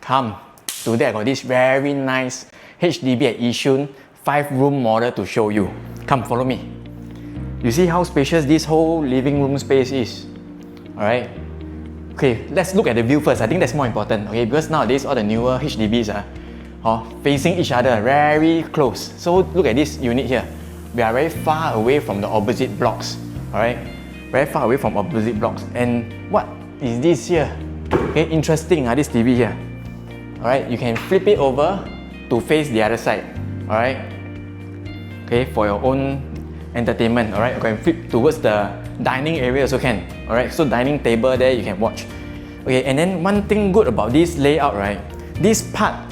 Come, today I got this very nice HDB at Yishun 5-room model to show you. Come, follow me. You see how spacious this whole living room space is? Alright? Okay, let's look at the view first. I think that's more important, okay? Because nowadays all the newer HDBs are facing each other very close. So look at this unit here. We are very far away from the opposite blocks. Alright? Very far away from opposite blocks. And what is this here? Okay, interesting, this TV here. Alright, you can flip it over to face the other side. Alright? Okay, for your own entertainment. Alright, you can flip towards the dining area also can. Alright, so dining table there you can watch. Okay, and then one thing good about this layout, right? This part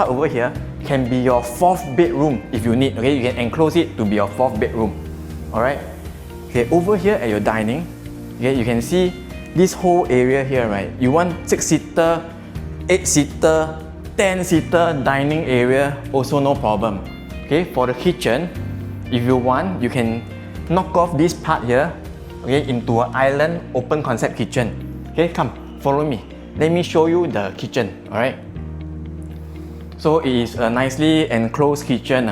over here can be your 4th bedroom if you need. Okay, you can enclose it to be your 4th bedroom. Alright? Okay, over here at your dining, okay, you can see this whole area here, right? You want 6-seater, 8-seater, 10-seater dining area, also no problem. Okay, for the kitchen, if you want, you can knock off this part here, okay, into an island open concept kitchen. Okay, come, follow me. Let me show you the kitchen, alright? So it is a nicely enclosed kitchen,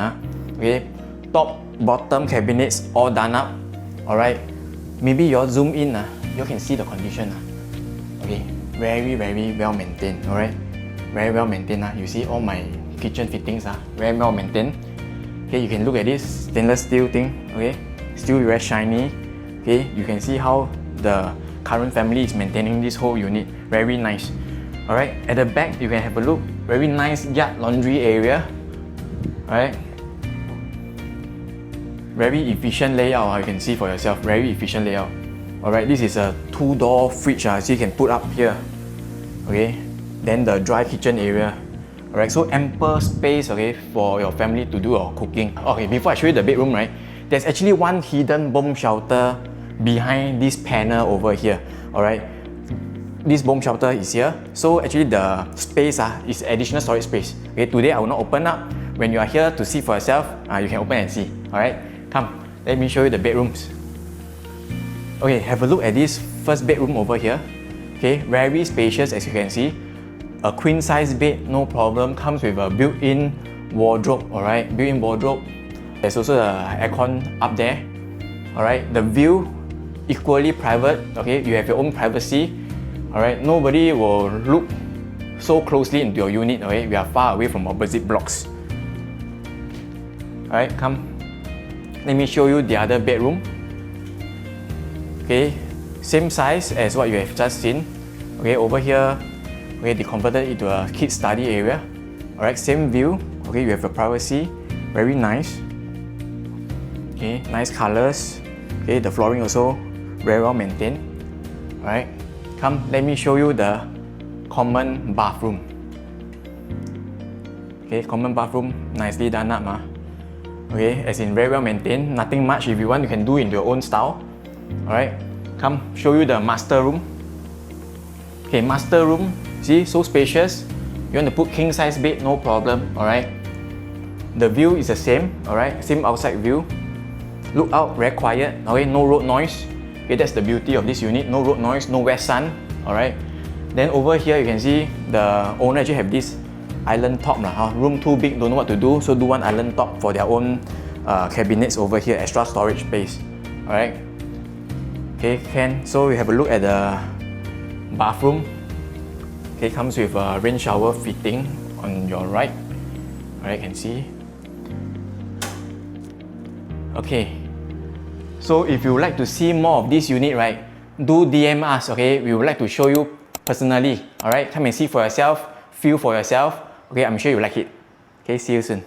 okay? Top, bottom cabinets all done up, alright? Maybe you zoom in, you can see the condition. Okay, very well maintained, alright? Very well maintained. You see all my kitchen fittings, very well maintained. Okay, you can look at this stainless steel thing, okay? Still very shiny. Okay, you can see how the current family is maintaining this whole unit. Very nice. Alright, at the back you can have a look. Very nice yard laundry area. Alright. Very efficient layout, you can see for yourself. Very efficient layout. Alright, this is a 2-door fridge, so you can put up here. Okay, then the dry kitchen area. Alright, so ample space, okay, for your family to do your cooking. Okay, before I show you the bedroom, right, there's actually one hidden bomb shelter behind this panel over here. Alright, this bomb shelter is here. So actually the space is additional storage space. Okay, today I will not open up. When you are here to see for yourself, you can open and see. Alright, come, let me show you the bedrooms. Okay, have a look at this first bedroom over here. Okay, very spacious as you can see. A queen size bed, no problem. Comes with a built-in wardrobe, alright? Built-in wardrobe. There's also the aircon up there. Alright, the view equally private. Okay, you have your own privacy. Alright, nobody will look so closely into your unit. Okay, we are far away from opposite blocks. Alright, come. Let me show you the other bedroom. Okay, same size as what you have just seen. Okay, over here, okay, they converted it into a kids study area. Alright, same view. Okay, you have your privacy. Very nice. Okay, nice colors. Okay, the flooring also very well maintained. Alright, come, let me show you the common bathroom. Okay, common bathroom, nicely done up. Okay, as in very well maintained. Nothing much. If you want, you can do in your own style. Alright, come, show you the master room. Okay, master room, see, so spacious. You want to put king size bed, no problem. Alright, the view is the same. Alright, same outside view. Look out, very quiet. Okay, no road noise. Okay, that's the beauty of this unit. No road noise, no west sun. Alright, then over here you can see the owner actually have this island top. Room too big, don't know what to do, so do one island top for their own cabinets over here, extra storage space. Alright, okay, can. So we have a look at the bathroom. Okay, comes with a rain shower fitting on your right. Alright, can see. Okay, so if you would like to see more of this unit, right, do DM us. Okay, we would like to show you personally. Alright, come and see for yourself, feel for yourself. Okay, I'm sure you like it. Okay, see you soon.